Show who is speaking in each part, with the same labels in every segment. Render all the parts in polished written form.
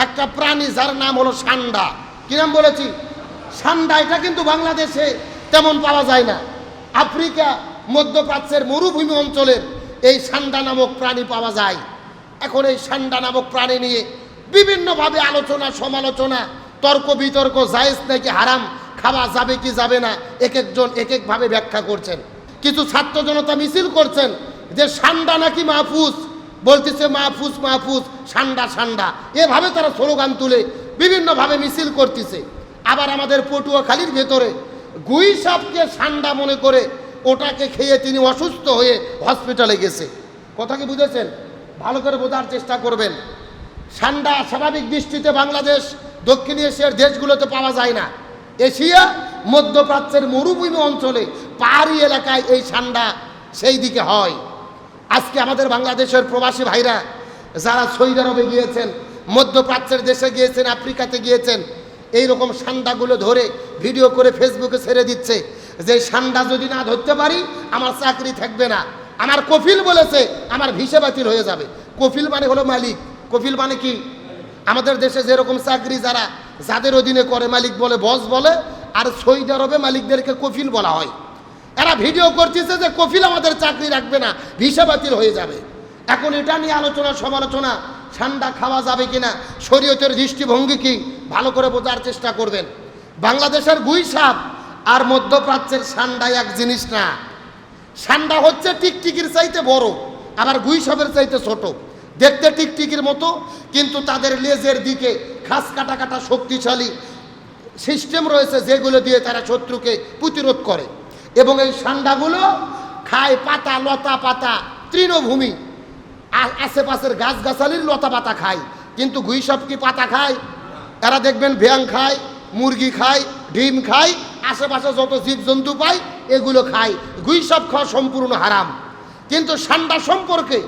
Speaker 1: একটা প্রাণী যার নাম হলো ষান্ডা। কি নাম বলেছি? ষান্ডা। এটা কিন্তু বাংলাদেশে তেমন পাওয়া যায় না। আফ্রিকা, মধ্যপ্রাচ্যের মরুভূমি অঞ্চলের এই ষান্ডা নামক প্রাণী পাওয়া যায়। এখন এই ষান্ডা নামক প্রাণী নিয়ে বিভিন্নভাবে আলোচনা, সমালোচনা, তর্ক বিতর্ক, জায়েজ নাকি হারাম, খাওয়া যাবে কি যাবে না, এক একজন এক একভাবে ব্যাখ্যা করছেন। কিছু ছাত্র জনতা মিছিল করছেন যে ষান্ডা নাকি মাহফুজ, বলতেছে মাহফুজ মাহফুজ, ষান্ডা ষান্ডা, এভাবে তারা স্লোগান তুলে বিভিন্নভাবে মিছিল করতেছে। আবার আমাদের পটুয়াখালীর ভেতরে গুই সাপকে ষান্ডা মনে করে ওটাকে খেয়ে তিনি অসুস্থ হয়ে হসপিটালে গেছে। কথা কি বুঝেছেন? ভালো করে বোঝার চেষ্টা করবেন। ষান্ডা স্বাভাবিক দৃষ্টিতে বাংলাদেশ, দক্ষিণ এশিয়ার দেশগুলোতে পাওয়া যায় না। এশিয়া, মধ্যপ্রাচ্যের মরুভূমি অঞ্চলে, পাহাড়ি এলাকায় এই ষান্ডা সেই দিকে হয়। আজকে আমাদের বাংলাদেশের প্রবাসী ভাইরা যারা সৌদি আরবে গিয়েছেন, মধ্যপ্রাচ্যের দেশে গিয়েছেন, আফ্রিকাতে গিয়েছেন, এইরকম ষান্ডাগুলো ধরে ভিডিও করে ফেসবুকে ছেড়ে দিচ্ছে যে ষান্ডা যদি না ধরতে পারি আমার চাকরি থাকবে না। আমার কফিল বলেছে আমার ভিসা বাতিল হয়ে যাবে। কফিল মানে হলো মালিক। কফিল মানে কি? আমাদের দেশে যেরকম চাকরি যারা যাদের অধীনে করে মালিক বলে, বস বলে, আর সৌদি আরবে মালিকদেরকে কফিল বলা হয়। এরা ভিডিও করতেছে যে কফিল আমাদের চাকরি রাখবে না, ভিসা বাতিল হয়ে যাবে। এখন এটা নিয়ে আলোচনা, সমালোচনা, ষান্ডা খাওয়া যাবে কিনা, শরীয়তের দৃষ্টিভঙ্গি কি, ভালো করে বোঝার চেষ্টা করবেন। বাংলাদেশের গুই সাপ আর মধ্যপ্রাচ্যের ষান্ডা এক জিনিস না। ষান্ডা হচ্ছে টিকটিকির চাইতে বড়, আবার গুই সাপের চাইতে ছোট। দেখতে টিকটিকির মতো, কিন্তু তাদের লেজের দিকে খাস কাটা কাটা শক্তিশালী সিস্টেম রয়েছে যেগুলো দিয়ে তারা শত্রুকে প্রতিরোধ করে। এবং এই ষান্ডাগুলো খায় পাতা, লতা পাতা, তৃণভূমি, আশেপাশের গাছগাছালির লতা পাতা খায়। কিন্তু গুই সাপ কি পাতা খায়? এরা দেখবেন ব্যাং খায়, মুরগি খায়, ডিম খায়, আশেপাশে যত জীবজন্তু পায় এগুলো খায়। গুই সাপ খাওয়া সম্পূর্ণ হারাম। কিন্তু ষান্ডা সম্পর্কে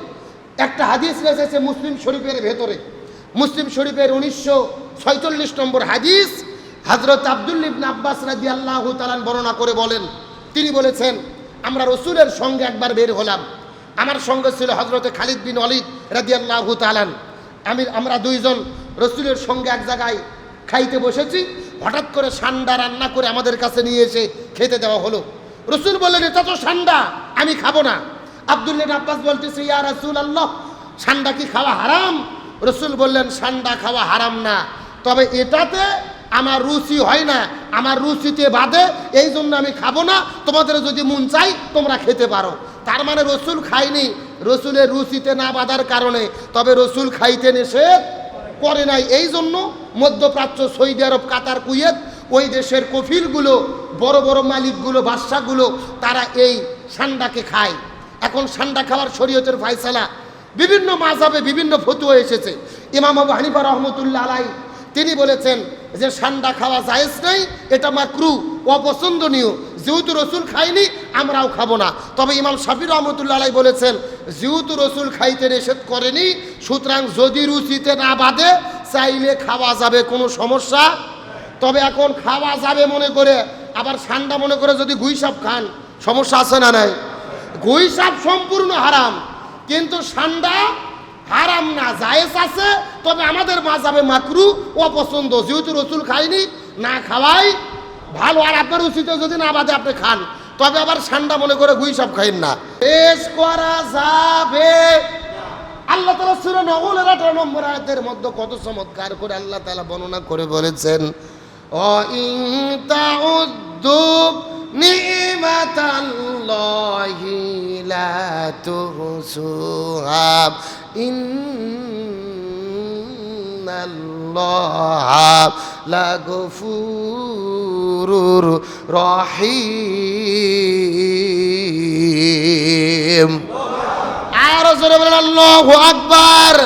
Speaker 1: একটা হাদিস রয়েছে মুসলিম শরীফের ভেতরে। মুসলিম শরীফের 1946 নম্বর হাদিস। হযরত আব্দুল্লাহ ইবনে আব্বাস রাদিয়াল্লাহু তাআলা বর্ণনা করে বলেন, তিনি বলেছেন আমরা রসুলের সঙ্গে একবার বের হলাম। আমার সঙ্গে ছিল হযরত খালিদ বিন ওয়ালিদ রাদিয়াল্লাহু তাআলা। আমরা দুইজন রসুলের সঙ্গে এক জায়গায় খাইতে বসেছি। হঠাৎ করে ষান্ডা রান্না করে আমাদের কাছে নিয়ে এসে খেতে দেওয়া হলো। রসুল বললেন এটা তো ষান্ডা, আমি খাবো না। আব্দুল্লাহ ইবনে আব্বাস বলতেছে ইয়া রাসূলুল্লাহ, ষান্ডা কি খাওয়া হারাম? রসুল বললেন ষান্ডা খাওয়া হারাম না, তবে এটাতে আমার রুচি হয় না, আমার রুচিতে বাদে, এই জন্য আমি খাবো না। তোমাদের যদি মন চাই তোমরা খেতে পারো। তার মানে রসুল খায়নি রসুলের রুচিতে না বাঁধার কারণে, তবে রসুল খাইতে নিষেধ করে নাই। এই জন্য মধ্যপ্রাচ্য, সৌদি আরব, কাতার, কুয়েত, ওই দেশের কফিলগুলো, বড় বড় মালিকগুলো, বাদশাগুলো, তারা এই ষান্ডাকে খায়। এখন ষান্ডা খাওয়ার শরীয়তের ফয়সালা বিভিন্ন মাযহাবে বিভিন্ন ফতোয়া এসেছে। ইমাম আবু হানিফা রাহমাতুল্লাহ আলাইহি তিনি বলেছেন যে ষান্ডা খাওয়া জায়েজ নেই, এটা মাকরু, অপছন্দনীয়। যেহেতু রসুল খায়নি আমরাও খাবো না। তবে ইমাম শাফি রাহমাতুল্লাহ আলাইহি বলেছেন যেহেতু রসুল খাইতে নিষেধ করেনি, সুতরাং যদি রুচিতে না বাঁধে চাইলে খাওয়া যাবে, কোনো সমস্যা। তবে এখন খাওয়া যাবে মনে করে আবার ষান্ডা মনে করে যদি গুই সাপ খান, সমস্যা আছে না নাই? গুই সাপ সম্পূর্ণ হারাম, কিন্তু ষান্ডা হারাম না, জায়েজ আছে। তবে আমাদের মাযহাবে মাকরু, অপছন্দ। যেহেতু রসুল খায়নি, না খাওয়াই ভালো। আর আপনার রুচিতে যদি না বাদে আপনি খান, তবে আবার ষান্ডা মনে করে গুই সাপ খাইন না। পেশ করা যাবে। আল্লাহ তাআলা সূরা নহলের 18 নম্বর আয়াতের মধ্যে কত চমৎকার করে আল্লাহ তাআলা বর্ণনা করে বলেছেন, অ ইন তাউদ্দু নি'মাতাল্লাহি লা তুহসুহা ইন্নাল্লাহা লাগফুরুর রহিম। আর জোরে বলেন আল্লাহু আকবার।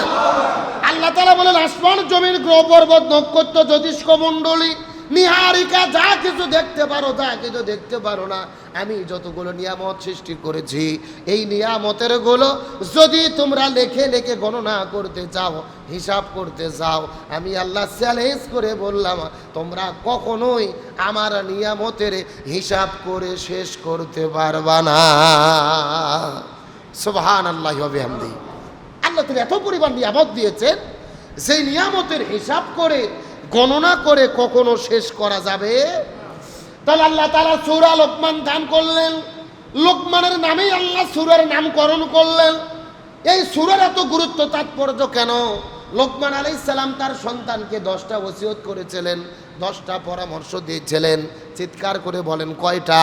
Speaker 1: আল্লাহ তাআলা বলেন আসমান জমিন গ্রহ পর্বত নক্ষত্র জ্যোতিষ্ক মণ্ডলী নিহারিকা যা কিছু দেখতে পারো, যা কিছু দেখতে পারো না, আমি যতগুলো নিয়ামত সৃষ্টি করেছি, এই নিয়ামতের গুলো যদি তোমরা লেখে লেখে গণনা করতে চাও, হিসাব করতে চাও, আমি আল্লাহ চ্যালেঞ্জ করে বললাম তোমরা কখনোই আমার নিয়ামতের হিসাব করে শেষ করতে পারবা না। সুবহানাল্লাহি ওয়া বিহামদিহি। আল্লাহ তাআলা এত পরিমাণ নিয়ামত দিয়েছেন সেই নিয়ামতের হিসাব করে গণনা করে কখনো শেষ করা যাবে? তাহলে আল্লাহ তাআলা সূরা লোকমান দান করলেন, লোকমানের নামেই আল্লাহ সূরার নামকরণ করলেন। এই সূরার এত গুরুত্ব তাৎপর্য কেন? লোকমান আলাইহিস সালাম তার সন্তানকে 10টা ওসিয়ত করেছিলেন, 10টা পরামর্শ দিয়েছিলেন। চিৎকার করে বলেন কয়টা?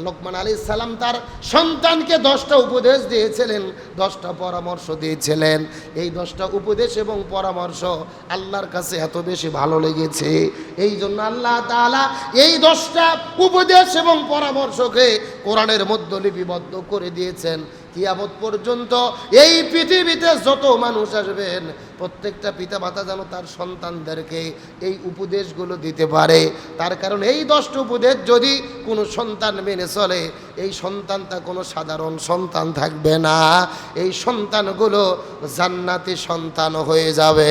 Speaker 1: লোকমান আলাইহিস সালাম তার সন্তানকে 10টা উপদেশ দিয়েছিলেন, 10টা পরামর্শ দিয়েছিলেন। এই 10টা উপদেশ এবং পরামর্শ আল্লাহর কাছে এত বেশি ভালো লেগেছে, এই জন্য আল্লাহ তাআলা এই 10টা উপদেশ এবং পরামর্শকে কোরআনের মধ্যে লিপিবদ্ধ করে দিয়েছেন। কিয়ামত পর্যন্ত এই পৃথিবীতে যত মানুষ আসবেন প্রত্যেকটা পিতামাতা যেন তার সন্তানদেরকে এই উপদেশগুলো দিতে পারে। তার কারণ এই 10টা উপদেশ যদি কোনো সন্তান মেনে চলে, এই সন্তানটা কোনো সাধারণ সন্তান থাকবে না, এই সন্তানগুলো জান্নাতি সন্তান হয়ে যাবে।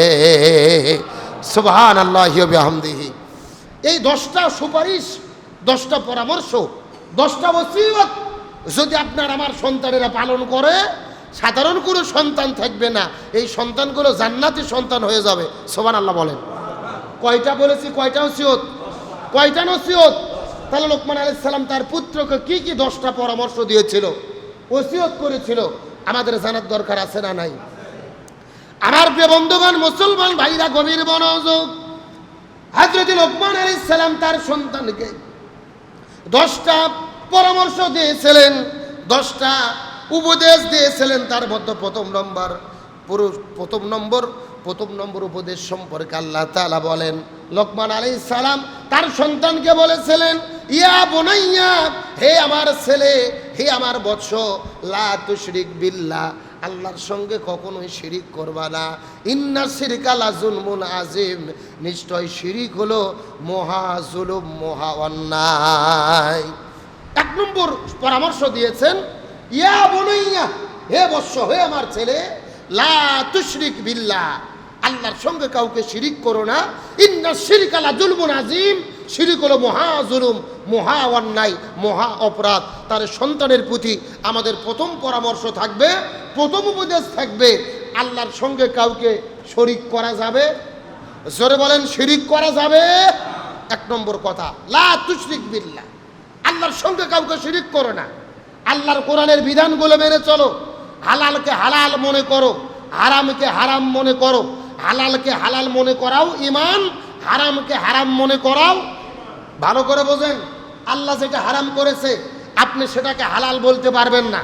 Speaker 1: সুবহানাল্লাহি ওয়া বিহামদিহি। এই 10টা সুপারিশ, 10টা পরামর্শ, 10টা ওসিয়ত যদি আপনার আমার সন্তানেরা পালন করে, সাধারণ কোনো সন্তান থাকবে না, এই সন্তানগুলো জান্নাতি সন্তান হয়ে যাবে। সুবহানাল্লাহ বলেন। কয়টা বলেছি? কয়টা ওসিয়ত? কয়টা নসিহত? তাহলে লোকমান আলাইহিস সালাম তার পুত্রকে কি কি 10টা পরামর্শ দিয়েছিল, ওসিয়ত করেছিল, আমাদের জানার দরকার আছে না নাই? আমার প্রিয় বন্ধুগণ, মুসলমান ভাইরা, গভীর মনোযোগ। হযরত লোকমান আলাইহিস সালাম তার সন্তানকে 10টা পরামর্শ দিয়েছিলেন, 10টা উপদেশ দিয়েছিলেন। তার মধ্যে প্রথম নম্বর উপদেশ সম্পর্কে আল্লাহ তাআলা বলেন, লোকমান আলাইহিস সালাম তার সন্তানকে বলেছিলেন, ইয়া বুনাইয়া, হে আমার ছেলে, হে আমার বৎস, লা তুশরিক বিল্লাহ, আল্লাহর সঙ্গে কখনোই শিরিক করবা না। ইন্না শিরকা লা যুলমুন আযীম, নিশ্চয় শিরিক হলো মহা জুলুম, মহা অন্যায়। 1 নম্বর পরামর্শ দিয়েছেন, ইয়া বুনাইয়া, হে বৎস, হে আমার ছেলে, লা তুশরিক বিল্লাহ, আল্লাহর সঙ্গে কাউকে শিরিক করো না। ইন্না শিরকা লা যুলমুন আযীম, শিরিক হলো মহা জুলুম, মহা অন্যায়, মহা অপরাধ। তার সন্তানের প্রতি আমাদের প্রথম পরামর্শ থাকবে, প্রথম উপদেশ থাকবে, আল্লাহর সঙ্গে কাউকে শরিক করা যাবে? জোরে বলেন, শিরিক করা যাবে? 1 নম্বর কথা, লা তুশরিক বিল্লাহ, আল্লাহর সঙ্গে কাউকে শিরিক করো না। আল্লাহর কোরআনের বিধানগুলো মেনে চলো। হালালকে হালাল মনে করো, হারামকে হারাম মনে করো। হালালকে হালাল মনে করাও ঈমান, হারামকে হারাম মনে করাও। ভালো করে বোঝেন, আল্লাহ যেটা হারাম করেছে আপনি সেটাকে হালাল বলতে পারবেন না,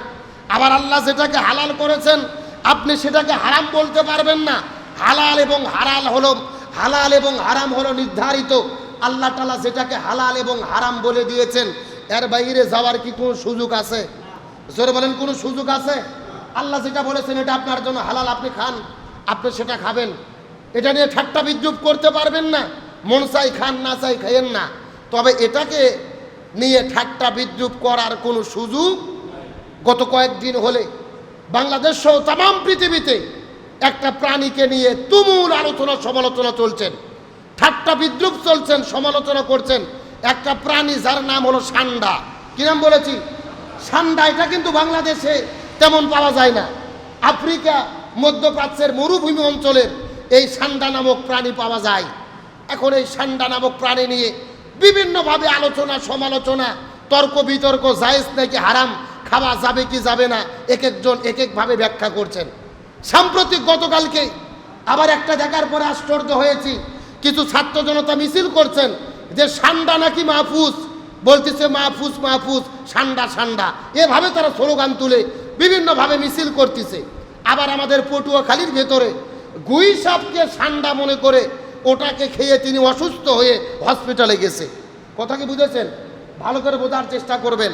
Speaker 1: আবার আল্লাহ যেটাকে হালাল করেছেন আপনি সেটাকে হারাম বলতে পারবেন না। হালাল এবং হারাম হলো নির্ধারিত। আল্লাহ তাআলা যেটাকে হালাল এবং হারাম বলে দিয়েছেন, এর বাইরে যাওয়ার কি কোনো সুযোগ আছে? জোরে বলেন, কোনো সুযোগ আছে? আল্লাহ যেটা বলেছেন এটা আপনার জন্য হালাল, আপনি খান, আপনি সেটা খাবেন। এটা নিয়ে ঠাট্টা বিদ্রুপ করতে পারবেন না। মন চাই খান, না চাই খাইয়েন না। তবে এটাকে নিয়ে ঠাট্টা বিদ্রুপ করার কোনো সুযোগ গত কয়েকদিন হলে বাংলাদেশ সহ তাম পৃথিবীতে একটা প্রাণীকে নিয়ে তুমুল আলোচনা সমালোচনা চলছেন, ঠাট্টা বিদ্রুপ চলছেন, সমালোচনা করছেন। একটা প্রাণী যার নাম হলো ষান্ডা। কি নাম বলেছি? ষান্ডা। এটা কিন্তু বাংলাদেশে তেমন পাওয়া যায় না। আফ্রিকা, মধ্যপ্রাচ্যের মরুভূমি অঞ্চলের এই ষান্ডা নামক প্রাণী পাওয়া যায়। এখন এই ষান্ডা নামক প্রাণী নিয়ে বিভিন্নভাবে আলোচনা সমালোচনা, তর্ক বিতর্ক, জায়েজ নাকি হারাম, খাওয়া যাবে কি যাবে না, এক একজন এক একভাবে ব্যাখ্যা করছেন। সাম্প্রতিক গতকালকে আবার একটা দেখার পরে আশ্চর্য হয়েছি, কিছু ছাত্র জনতা মিছিল করছেন যে ষান্ডা নাকি মাহফুজ, বলতেছে মাহফুজ মাহফুজ, ষান্ডা ষান্ডা, এভাবে তারা স্লোগান তুলে বিভিন্নভাবে মিছিল করতেছে। আবার আমাদের পটুয়াখালীর ভেতরে গুই সাপকে ষান্ডা মনে করে ওটাকে খেয়ে তিনি অসুস্থ হয়ে হসপিটালে গেছে। কথা কি বুঝেছেন? ভালো করে বোঝার চেষ্টা করবেন।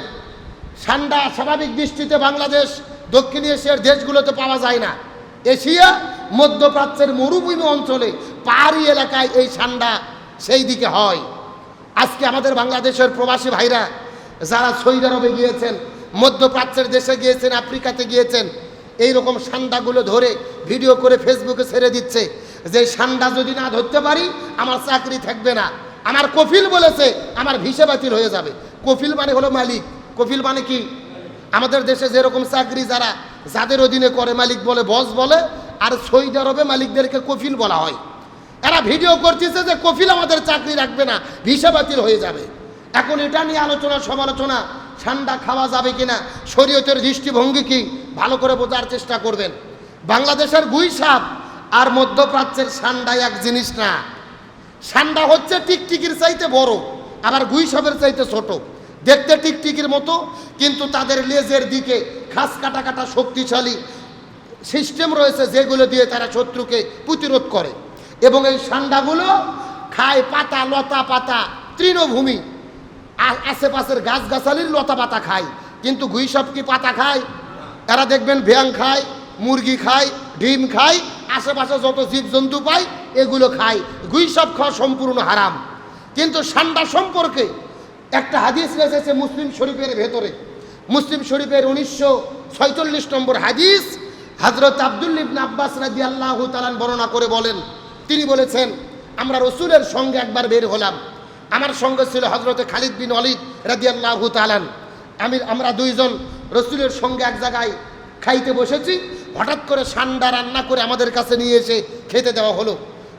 Speaker 1: ষান্ডা স্বাভাবিক দৃষ্টিতে বাংলাদেশ, দক্ষিণ এশিয়ার দেশগুলোতে পাওয়া যায় না। এশিয়া, মধ্যপ্রাচ্যের মরুভূমি অঞ্চলে, পাহাড়ি এলাকায় এই ষান্ডা সেই দিকে হয়। আজকে আমাদের বাংলাদেশের প্রবাসী ভাইরা যারা সৌদি আরবে গিয়েছেন, মধ্যপ্রাচ্যের দেশে গিয়েছেন, আফ্রিকাতে গিয়েছেন, এই রকম ষান্ডাগুলো ধরে ভিডিও করে ফেসবুকে ছেড়ে দিচ্ছে যে ষান্ডা যদি না ধরতে পারি আমার চাকরি থাকবে না। আমার কফিল বলেছে আমার ভিসা বাতিল হয়ে যাবে। কফিল মানে হলো মালিক। কফিল মানে কি? আমাদের দেশে যেরকম চাকরি যাদের অধীনে করে মালিক বলে, বস বলে, আর সৌদি আরবে মালিকদেরকে কফিল বলা হয়। এরা ভিডিও করতেছে যে কফিল আমাদের চাকরি রাখবে না, ভিসা বাতিল হয়ে যাবে। এখন এটা নিয়ে আলোচনা সমালোচনা, ঠান্ডা খাওয়া যাবে কিনা, শরীয়তের দৃষ্টিভঙ্গি কি, ভালো করে বোঝার চেষ্টা করবেন। বাংলাদেশের গুই সাপ আর মধ্যপ্রাচ্যের সান্ডা এক জিনিস না। সান্ডা হচ্ছে টিকটিকির চাইতে বড়, আবার গুই সাপের চাইতে ছোট, দেখতে টিকটিকির মতো, কিন্তু তাদের লেজের দিকে খাস কাটা কাটা শক্তিশালী সিস্টেম রয়েছে যেগুলো দিয়ে তারা শত্রুকে প্রতিরোধ করে। এবং এই সান্ডাগুলো খায় পাতা, লতা পাতা, তৃণভূমি, আশেপাশের গাছগাছালির লতা পাতা খায়। কিন্তু গুই সাপ কি পাতা খায়? এরা দেখবেন ব্যাং খায়, মুরগি খায়, ডিম খায়, আশেপাশে যত জীবজন্তু পায় এগুলো খায়। গুই সাপ খাওয়া সম্পূর্ণ হারাম। কিন্তু সান্ডা সম্পর্কে একটা হাদিস এসেছে মুসলিম শরীফের ভেতরে। মুসলিম শরীফের 1946 নম্বর হাদিস। হযরত আব্দুল্লাহ ইবনে আব্বাস রাদিয়াল্লাহু তাআলা বর্ণনা করে বলেন, তিনি বলেছেন, আমরা রসুলের সঙ্গে একবার বের হলাম। আমার সঙ্গে ছিল হযরতে খালিদ বিন ওয়ালিদ রাদিয়াল্লাহু তাআলা। আমরা দুইজন রসুলের সঙ্গে এক জায়গায় খাইতে বসেছি। হঠাৎ করে সান্ডা রান্না করে আমাদের কাছে নিয়ে এসে খেতে দেওয়া হলো।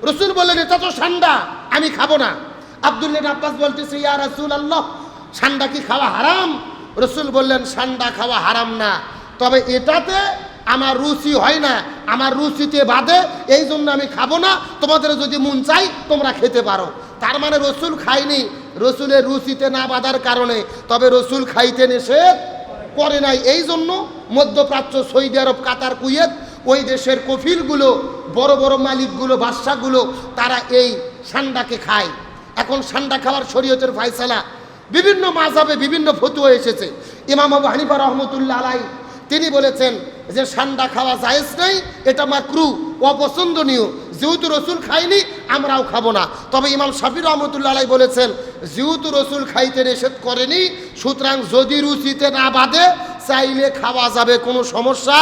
Speaker 1: রসুল বললেন, এটা তো সান্ডা, আমি খাবো না। আব্দুল্লাহ ইবনে আব্বাস বলতেছে, ইয়া রাসূলুল্লাহ, সান্ডা কি খাওয়া হারাম? রসুল বললেন, সান্ডা খাওয়া হারাম না, তবে এটাতে আমার রুচি হয় না, আমার রুচিতে বাধে, এই জন্য আমি খাবো না। তোমাদের যদি মন চাই তোমরা খেতে পারো। তার মানে রসুল খায়নি রসুলের রুচিতে না বাঁধার কারণে, তবে রসুল খাইতে নিষেধ করে নাই। এই জন্য মধ্যপ্রাচ্য, সৌদি আরব, কাতার, কুয়েত, ওই দেশের কফিলগুলো, বড় বড় মালিকগুলো, বাদশাগুলো, তারা এই সান্ডাকে খায়। এখন সান্ডা খাওয়ার শরীয়তের ফয়সালা বিভিন্ন মাযহাবে বিভিন্ন ফতোয়া এসেছে। ইমাম আবু হানিফা রাহমাতুল্লাহ আলাইহি তিনি বলেছেন যে সান্ডা খাওয়া জায়েজ নাই, এটা মাকরু, অপছন্দনীয়। যেহেতু রসুল খায়নি আমরাও খাবো না। তবে ইমাম শাফি রহমতুল্লাহ আলাইহি বলেছেন, যেহেতু রসুল খাইতে নিষেধ করেনি, সুতরাং যদি রুচিতে না বাঁধে চাইলে খাওয়া যাবে, কোনো সমস্যা।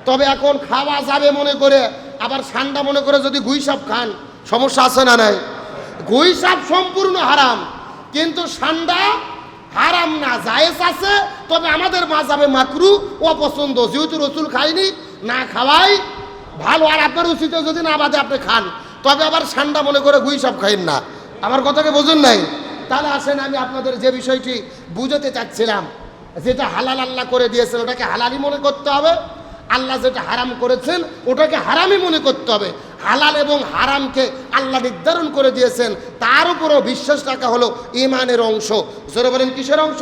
Speaker 1: তবে এখন খাওয়া যাবে মনে করে আবার সান্ডা মনে করে যদি গুই সাপ খান, সমস্যা আছে না নাই? গুই সাপ সম্পূর্ণ হারাম, কিন্তু সান্ডা হারাম না, জায়েজ আছে। তবে আমাদের মাযহাবে মাকরু, অপছন্দ। যেহেতু রসুল খায়নি, না খাওয়াই ভালো। আর আপনার রুচিতে যদি না বাদে আপনি খান, তবে আবার সান্ডা মনে করে গুই সাপ খাইন না। আমার কথাকে বোঝেন নাই? তাহলে আসেন আমি আপনাদের যে বিষয়টি বুঝাতে চাচ্ছিলাম, যেটা হালাল আল্লাহ করে দিয়েছেন ওটাকে হালালই মনে করতে হবে, আল্লাহ যেটা হারাম করেছেন ওটাকে হারামই মনে করতে হবে। হালাল এবং হারামকে আল্লাহ নির্ধারণ করে দিয়েছেন, তার উপরও বিশ্বাস রাখা হলো ঈমানের অংশ। জোরে বলেন কিসের অংশ?